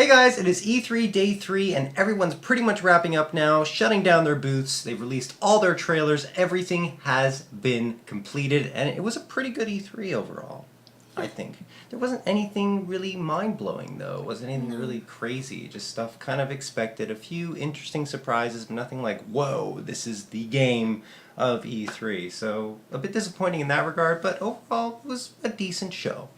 Hey guys, it is E3 Day 3 and everyone's pretty much wrapping up now, shutting down their booths. They've released all their trailers. Everything has been completed and it was a pretty good E3 overall, I think. There wasn't anything really mind-blowing though. It wasn't anything really crazy. Just stuff kind of expected. A few interesting surprises, but nothing like, whoa, this is the game of E3. So a bit disappointing in that regard, but overall it was a decent show.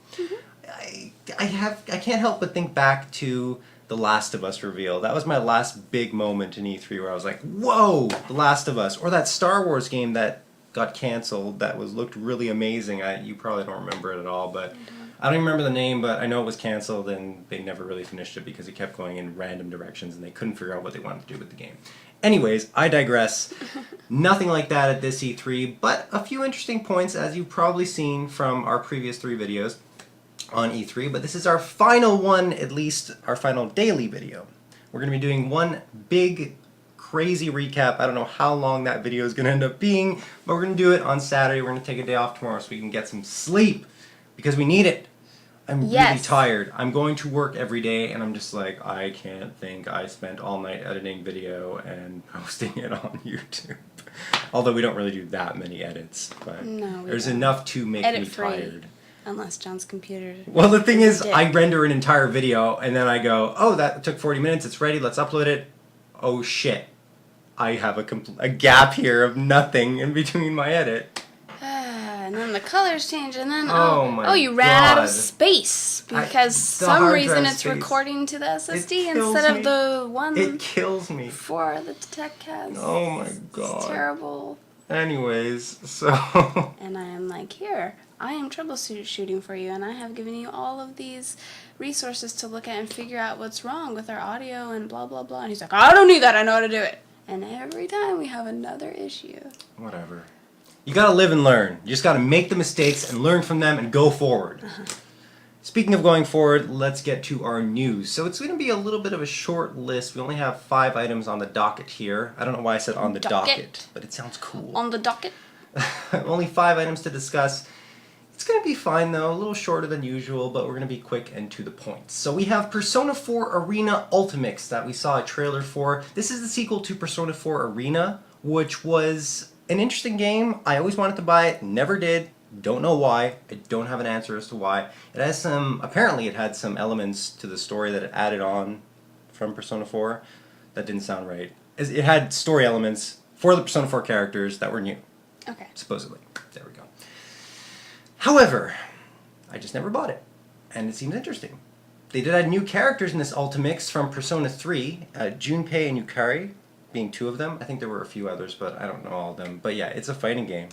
I can't help but think back to The Last of Us reveal. That was my last big moment in E3 where I was like, whoa, The Last of Us. Or that Star Wars game that got canceled that looked really amazing. You probably don't remember it at all, but I don't even remember the name, but I know it was canceled and they never really finished it because it kept going in random directions and they couldn't figure out what they wanted to do with the game. Anyways, I digress. Nothing like that at this E3, but a few interesting points as you've probably seen from our previous 3 videos on E3, but this is our final one, at least our final daily video. We're going to be doing one big, crazy recap. I don't know how long that video is going to end up being, but we're going to do it on Saturday. We're going to take a day off tomorrow so we can get some sleep, because we need it. I'm really tired. I'm going to work every day, and I'm just like, I can't think I spent all night editing video and posting it on YouTube. Although we don't really do that many edits, but there's enough to make me tired. Unless John's computer... Well, the thing is, I render an entire video, and then I go, oh, that took 40 minutes, it's ready, let's upload it. Oh, shit. I have a gap here of nothing in between my edit. And then the colors change, and then, you ran out of space, because some reason it's recording to the SSD instead of the one... It kills me. For the tech has. Oh my god. It's terrible. Anyways, so... And I am like, here, I am troubleshooting for you, and I have given you all of these resources to look at and figure out what's wrong with our audio and blah, blah, blah. And he's like, I don't need that, I know how to do it. And every time we have another issue. Whatever. You gotta live and learn. You just gotta make the mistakes and learn from them and go forward. Speaking of going forward, let's get to our news. So it's going to be a little bit of a short list. We only have 5 items on the docket here. I don't know why I said on the docket, but it sounds cool. On the docket? Only 5 items to discuss. It's going to be fine though, a little shorter than usual, but we're going to be quick and to the point. So we have Persona 4 Arena Ultimix that we saw a trailer for. This is the sequel to Persona 4 Arena, which was an interesting game. I always wanted to buy it, never did. Don't know why. I don't have an answer as to why. It has apparently it had some elements to the story that it added on from Persona 4. That didn't sound right. It had story elements for the Persona 4 characters that were new. Okay. Supposedly. There we go. However, I just never bought it. And it seems interesting. They did add new characters in this Ultimix from Persona 3. Junpei and Yukari being 2 of them. I think there were a few others, but I don't know all of them. But yeah, it's a fighting game.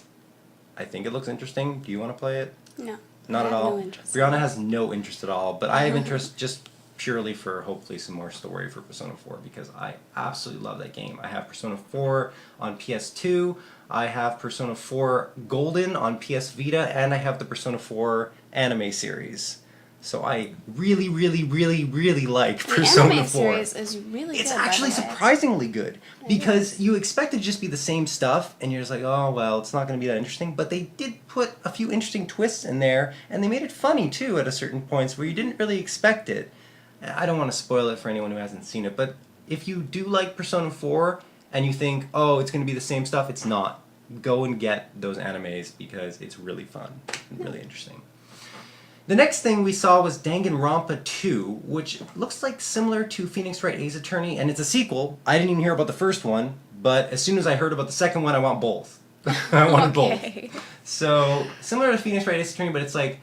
I think it looks interesting. Do you want to play it? No. Not at all? No interest. Brianna has no interest at all, but I have interest just purely for hopefully some more story for Persona 4 because I absolutely love that game. I have Persona 4 on PS2, I have Persona 4 Golden on PS Vita, and I have the Persona 4 anime series. So I really, really, really, really like Persona 4. The anime series is really good. It's actually surprisingly good because you expect it to just be the same stuff and you're just like, oh, well, it's not going to be that interesting. But they did put a few interesting twists in there and they made it funny, too, at a certain points where you didn't really expect it. I don't want to spoil it for anyone who hasn't seen it, but if you do like Persona 4 and you think, oh, it's going to be the same stuff, it's not. Go and get those animes because it's really fun and really interesting. The next thing we saw was Danganronpa 2, which looks like similar to Phoenix Wright Ace Attorney, and it's a sequel. I didn't even hear about the first one, but as soon as I heard about the second one, I want both. I wanted both. So, similar to Phoenix Wright Ace Attorney, but it's like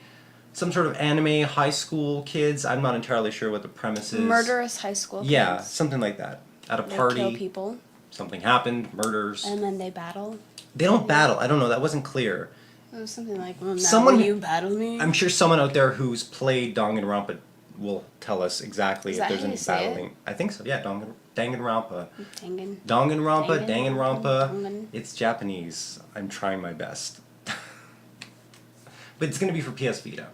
some sort of anime high school kids. I'm not entirely sure what the premise is. Murderous high school kids. Yeah, something like that. At a party. They kill people. Something happened, murders. And then they battle. They don't battle. I don't know. That wasn't clear. It was something like, well, now will you battle me? I'm sure someone out there who's played Danganronpa will tell us exactly if there's any battling. I think so, yeah, Danganronpa. Danganronpa. It's Japanese. I'm trying my best. But it's going to be for PS Vita.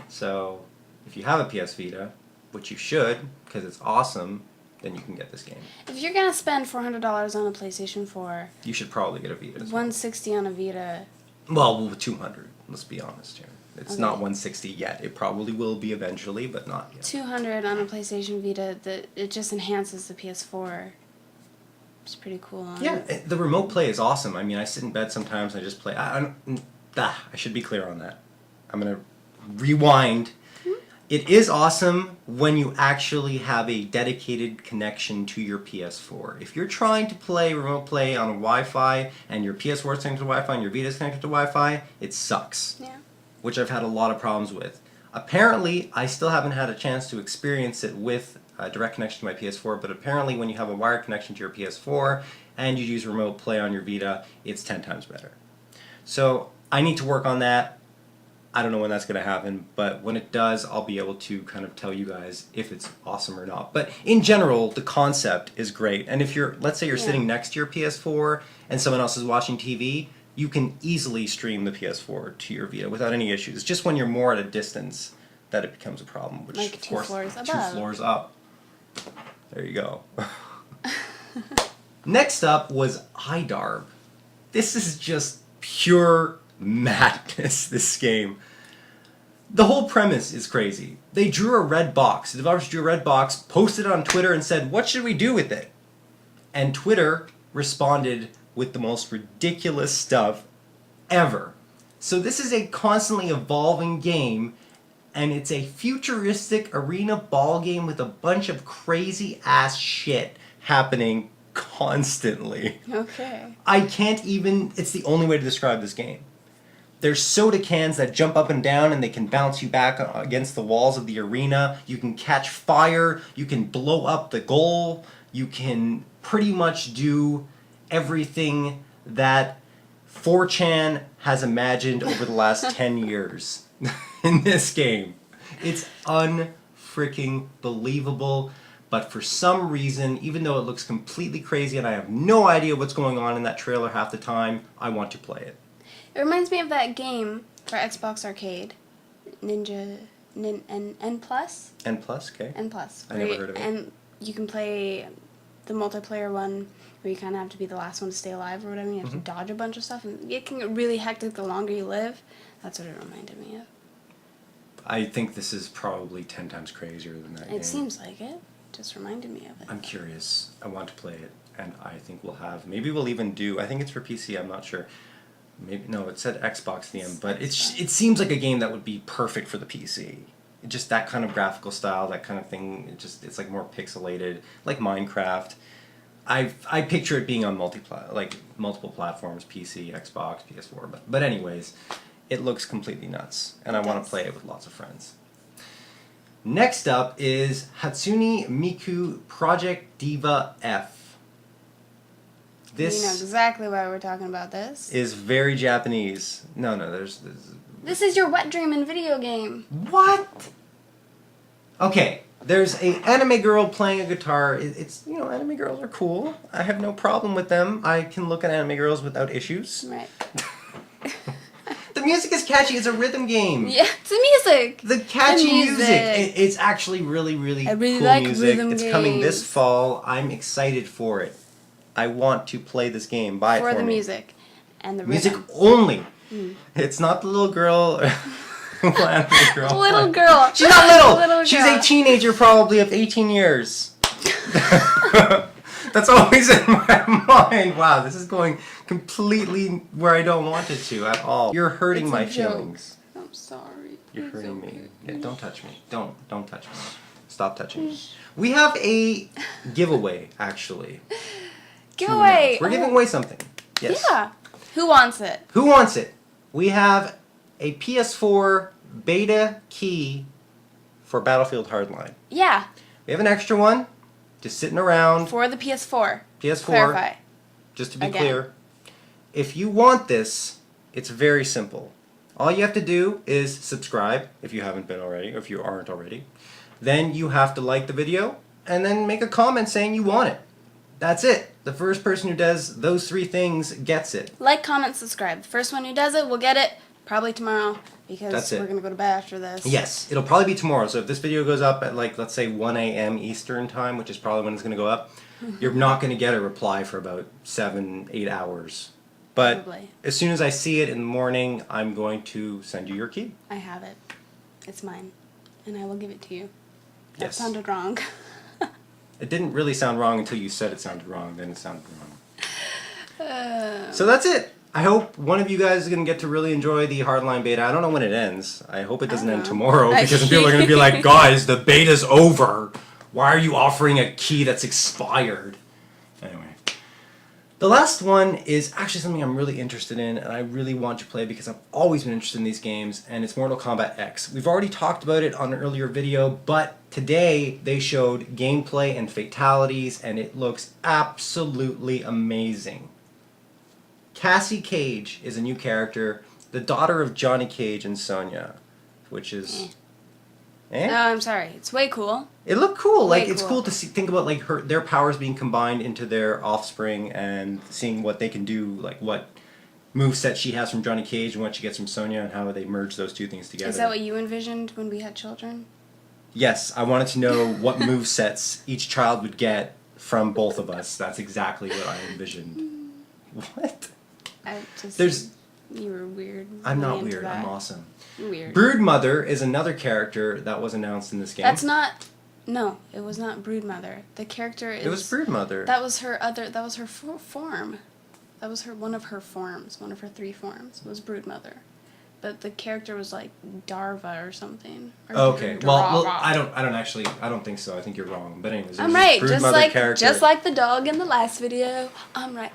So, if you have a PS Vita, which you should, because it's awesome, then you can get this game. If you're going to spend $400 on a PlayStation 4... You should probably get a Vita as well. $160 on a Vita... Well, 200. Let's be honest here. It's Okay. not 160 yet. It probably will be eventually, but not yet. 200 on a PlayStation Vita. It just enhances the PS4. It's pretty cool. The remote play is awesome. I mean, I sit in bed sometimes and I just play. I should be clear on that. I'm going to rewind. It is awesome when you actually have a dedicated connection to your PS4. If you're trying to play remote play on a Wi-Fi and your PS4 is connected to Wi-Fi and your Vita is connected to Wi-Fi, it sucks. Yeah. Which I've had a lot of problems with. Apparently, I still haven't had a chance to experience it with a direct connection to my PS4, but apparently when you have a wired connection to your PS4 and you use remote play on your Vita, it's 10 times better. So I need to work on that. I don't know when that's going to happen, but when it does, I'll be able to kind of tell you guys if it's awesome or not. But in general, the concept is great. And if you're, let's say you're sitting next to your PS4 and someone else is watching TV, you can easily stream the PS4 to your Vita without any issues. Just when you're more at a distance that it becomes a problem. Which, like of 2 course, floors above. 2 floors up. There you go. Next up was IDARB. This is just pure madness, this game. The whole premise is crazy. They drew a red box. The developers drew a red box, posted it on Twitter and said, what should we do with it? And Twitter responded with the most ridiculous stuff ever. So this is a constantly evolving game, and it's a futuristic arena ball game with a bunch of crazy ass shit happening constantly. Okay. I can't even, it's the only way to describe this game. There's soda cans that jump up and down and they can bounce you back against the walls of the arena. You can catch fire. You can blow up the goal. You can pretty much do everything that 4chan has imagined over the last 10 years in this game. It's unfreaking believable. But for some reason, even though it looks completely crazy and I have no idea what's going on in that trailer half the time, I want to play it. It reminds me of that game for Xbox Arcade, N+. N plus, okay. N+. I never heard of it. And you can play the multiplayer one where you kind of have to be the last one to stay alive or whatever. You have to dodge a bunch of stuff, and it can get really hectic the longer you live. That's what it reminded me of. I think this is probably 10 times crazier than that game. It seems like it. Just reminded me of it. I'm curious. I want to play it, and I think we'll have. Maybe we'll even do. I think it's for PC. I'm not sure. Maybe no. It said Xbox at the end, but it seems like a game that would be perfect for the PC. Just that kind of graphical style, that kind of thing. It's like more pixelated, like Minecraft. I picture it being on multiple platforms: PC, Xbox, PS4. But anyways, it looks completely nuts, and I want to play it with lots of friends. Next up is Hatsune Miku Project Diva F. This you know exactly why we're talking about this. Is very Japanese. No, there's This is your wet dream in video game. What? Okay, there's a anime girl playing a guitar. It's anime girls are cool. I have no problem with them. I can look at anime girls without issues. Right. The music is catchy. It's a rhythm game. Yeah, it's the music. The catchy The music. It's actually really, really I really cool like music. rhythm It's coming this games. fall. I'm excited for it. I want to play this game. Buy it for For the me. music and the Music rhythm. only. It's not the little girl. Anime girl. Little girl. She's not little. Little She's girl. a teenager, probably of 18 years. That's always in my mind. Wow, this is going completely where I don't want it to at all. You're hurting It's a my joke. feelings. I'm sorry. You're It's hurting okay. me. Yeah, don't touch me. Don't touch me. Stop touching me. We have a giveaway, actually. Giveaway. We're giving away something. Yes. Yeah. Who wants it? Who wants it? We have a PS4 Beta Key for Battlefield Hardline. Yeah. We have an extra one, just sitting around. For the PS4. PS4. Clarify. Just to be Again. clear. If you want this, it's very simple. All you have to do is subscribe if you haven't been already, or if you aren't already. Then you have to like the video, and then make a comment saying you want it. That's it. The first person who does those 3 things gets it. Like, comment, subscribe. The first one who does it will get it probably tomorrow because That's it. we're going to go to bed after this. Yes, it'll probably be tomorrow. So if this video goes up at let's say 1 a.m. Eastern time, which is probably when it's going to go up, you're not going to get a reply for about 7-8 hours. But Probably. as soon as I see it in the morning, I'm going to send you your key. I have it. It's mine. And I will give it to you. That Yes. sounded wrong. It didn't really sound wrong until you said it sounded wrong. Then it sounded wrong. So that's it. I hope one of you guys is going to get to really enjoy the Hardline beta. I don't know when it ends. I hope it doesn't end tomorrow because people are going to be like, guys, the beta's over. Why are you offering a key that's expired? Anyway. The last one is actually something I'm really interested in and I really want to play because I've always been interested in these games, and it's Mortal Kombat X. We've already talked about it on an earlier video, but today they showed gameplay and fatalities and it looks absolutely amazing. Cassie Cage is a new character, the daughter of Johnny Cage and Sonya, which is... No, I'm sorry. It's way cool. It looked cool. Way Like it's cool to think about like their powers being combined into their offspring and seeing what they can do, like what moveset she has from Johnny Cage and what she gets from Sonya and how they merge those two things together. Is that what you envisioned when we had children? Yes, I wanted to know what movesets each child would get from both of us. That's exactly what I envisioned. What? You were weird. I'm not weird. I'm awesome. Weird. Broodmother is another character that was announced in this game. That's not... No, it was not Broodmother. The character is... It was Broodmother. That was her other... That was her form. That was one of her forms. One of her 3 forms was Broodmother. But the character was like Darva or something. Or okay. Well, I don't think so. I think you're wrong. But anyways, I'm right. Character. Just like the dog in the last video. I'm right.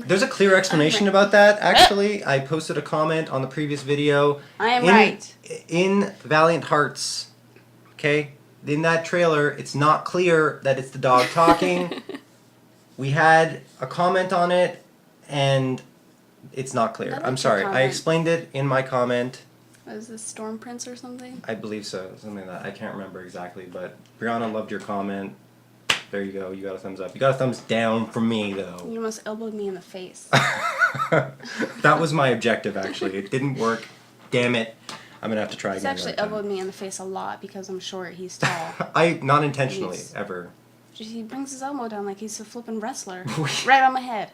There's a clear explanation about that, actually. I posted a comment on the previous video. I am right. In Valiant Hearts, okay? In that trailer, it's not clear that it's the dog talking. We had a comment on it, and it's not clear. I'm sorry. I explained it in my comment. Was this Storm Prince or something? I believe so. Something like that. I can't remember exactly, but Brianna loved your comment. There you go. You got a thumbs up. You got a thumbs down from me, though. You almost elbowed me in the face. That was my objective, actually. It didn't work. Damn it. I'm going to have to try again. He's actually elbowed me in the face a lot because I'm short. He's tall. Not intentionally, ever. He brings his elbow down like he's a flippin' wrestler. Right on my head.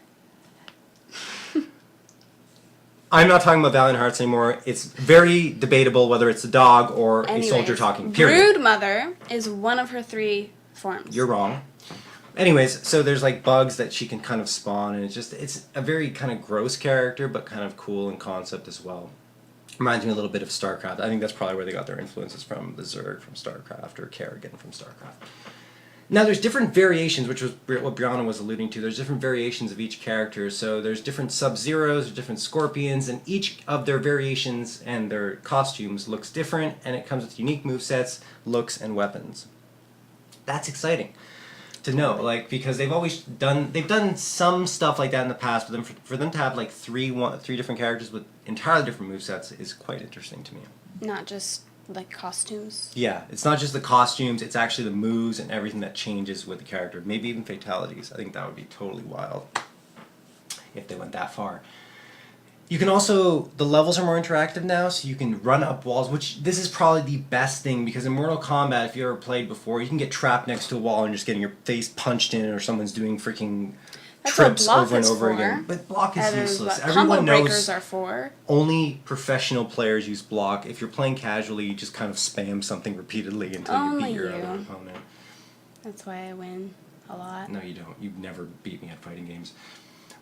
I'm not talking about Valiant Hearts anymore. It's very debatable whether it's a dog or a soldier talking, period. Broodmother is one of her 3 forms. You're wrong. Anyways, so there's like bugs that she can kind of spawn, and it's a very kind of gross character, but kind of cool in concept as well. Reminds me a little bit of StarCraft. I think that's probably where they got their influences from, the Zerg from StarCraft, or Kerrigan from StarCraft. Now there's different variations, which was what Brianna was alluding to. There's different variations of each character, so there's different Sub-Zeros, different Scorpions, and each of their variations and their costumes looks different, and it comes with unique movesets, looks, and weapons. That's exciting to know, like, because they've done some stuff like that in the past, but then for them to have like three different characters with entirely different movesets is quite interesting to me. Not just like costumes. Yeah, it's not just the costumes, it's actually the moves and everything that changes with the character. Maybe even fatalities. I think that would be totally wild if they went that far. You can also, the levels are more interactive now, so you can run up walls, which this is probably the best thing, because in Mortal Kombat, if you ever played before, you can get trapped next to a wall and just getting your face punched in, or someone's doing freaking trips over and over again. But block is useless. Everyone knows breakers are for. Only professional players use block. If you're playing casually, you just kind of spam something repeatedly until you beat your other opponent. That's why I win a lot. No, you don't. You've never beat me at fighting games.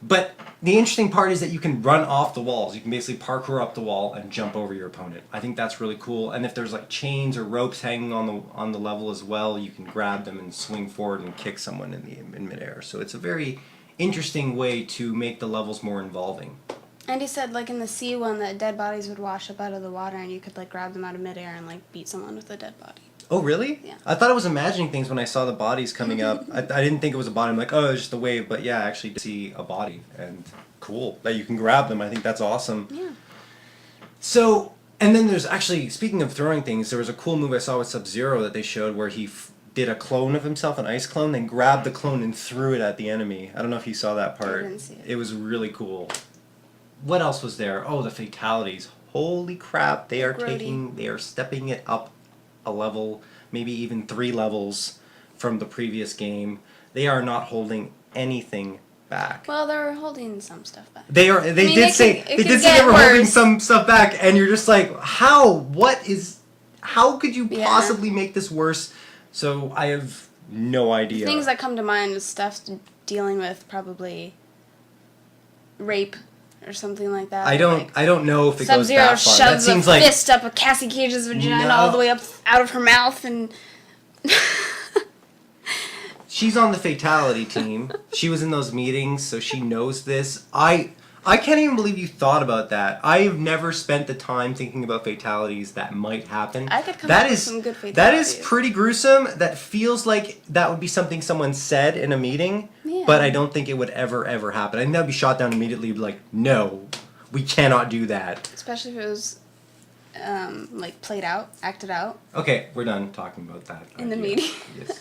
But the interesting part is that you can run off the walls. You can basically parkour up the wall and jump over your opponent. I think that's really cool. And if there's like chains or ropes hanging on the level as well, you can grab them and swing forward and kick someone in midair. So it's a very interesting way to make the levels more involving. And he said, like in the sea one, that dead bodies would wash up out of the water, and you could like grab them out of midair and like beat someone with a dead body. Oh, really? Yeah. I thought I was imagining things when I saw the bodies coming up. I didn't think it was a body. I'm like, oh, it's just a wave. But yeah, I actually did see a body. And cool that you can grab them. I think that's awesome. Yeah. So, and then there's actually, speaking of throwing things, there was a cool move I saw with Sub-Zero that they showed where he did a clone of himself, an ice clone, then grabbed the clone and threw it at the enemy. I don't know if you saw that part. I didn't see it. It was really cool. What else was there? Oh, the fatalities. Holy crap, they are stepping it up a level, maybe even 3 levels from the previous game. They are not holding anything back. Well, they're holding some stuff back. They I mean, did say it they could did say get they were holding worse. some stuff back, and you're just like, how? How could you Yeah. possibly make this worse? So I have no idea. Things that come to mind is stuff dealing with probably rape or something like that. I don't know if it goes Sub-Zero that far. That shoves seems a like fist up a Cassie Cage's vagina No. all the way up out of her mouth and. she's on the fatality team. She was in those meetings, so she knows this. I can't even believe you thought about that. I have never spent the time thinking about fatalities that might happen. I could come up with some good That is fatalities. pretty gruesome. That feels like that would be something someone said in a meeting, Yeah. but I don't think it would ever happen. I think that would be shot down immediately. Like, no, we cannot do that. Especially if it was, like, played out, acted out. Okay, we're done talking about that. In the idea. meeting. Yes.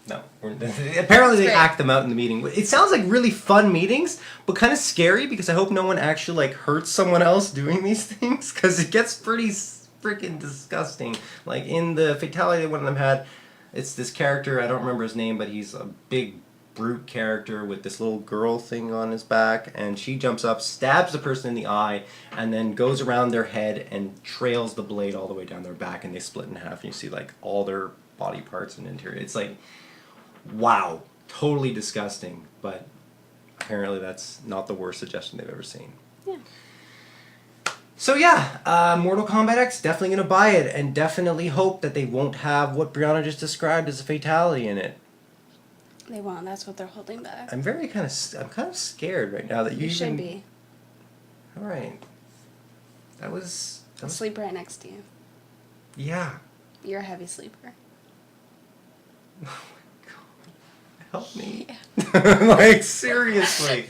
No. Apparently they great. act them out in the meeting. It sounds like really fun meetings, but kind of scary because I hope no one actually like hurts someone else doing these things because it gets pretty freaking disgusting. Like in the fatality that one of them had, it's this character, I don't remember his name, but he's a big brute character with this little girl thing on his back, and she jumps up, stabs the person in the eye, and then goes around their head and trails the blade all the way down their back, and they split in half, and you see like all their body parts and interior. It's like, wow, totally disgusting, but apparently that's not the worst suggestion they've ever seen. Yeah. So yeah, Mortal Kombat X, definitely going to buy it, and definitely hope that they won't have what Brianna just described as a fatality in it. They won't. That's what they're holding back. I'm kind of scared right now that you Should be. All right. That was I'll sleep right next to you. yeah. You're a heavy sleeper. Oh my god. Help me. Yeah. Like seriously.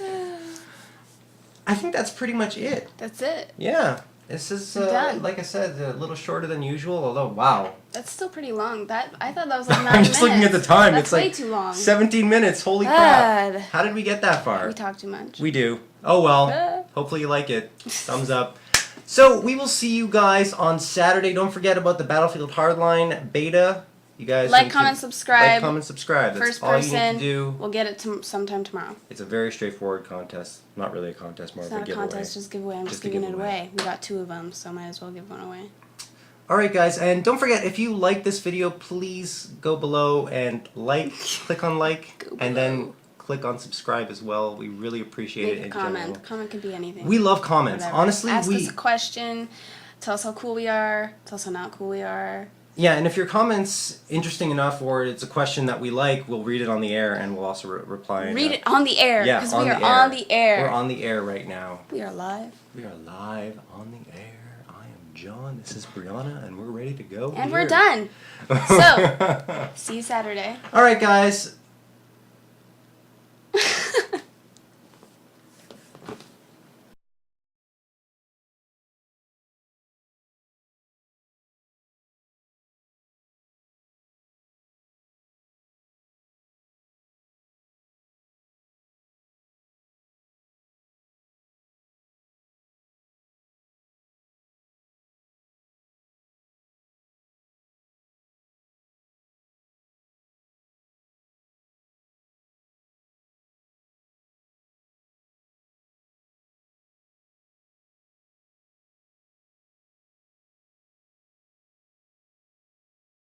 I think that's pretty much it. That's it. Yeah. This is Done. like I said, a little shorter than usual, although wow. That's still pretty long. I thought that was like 9 I'm minutes. just looking at the time. That's it's like way too long. 17 minutes. Holy God. crap. How did we get that far? We talk too much. We do. Oh well. Ah. Hopefully you like it. Thumbs up. So we will see you guys on Saturday. Don't forget about the Battlefield Hardline beta. You guys Like, need to- comment, subscribe. Like, comment, subscribe. That's First all you need person. to do. We'll get it sometime tomorrow. It's a very straightforward contest. Not really a contest, more It's of a not a giveaway. contest, just giveaway. I'm just a giving it giveaway. away. We got 2 of them, so might as well give one away. Alright guys, and don't forget, if you like this video, please go below and click on like, Go and then below. click on subscribe as well. We really appreciate it Make a in comment. general. Comment could be anything. We love comments. Whatever. Honestly, Ask us a question. Tell us how cool we are. Tell us how not cool we are. Yeah, and if your comment's interesting enough or it's a question that we like, we'll read it on the air and we'll also reply. Read it on the air. Yeah, Because on we are the air. on the air. We're on the air right now. We are live. We are live on the air. I am John, this is Brianna, and we're ready to go. And here. we're done. So, see you Saturday. Alright guys,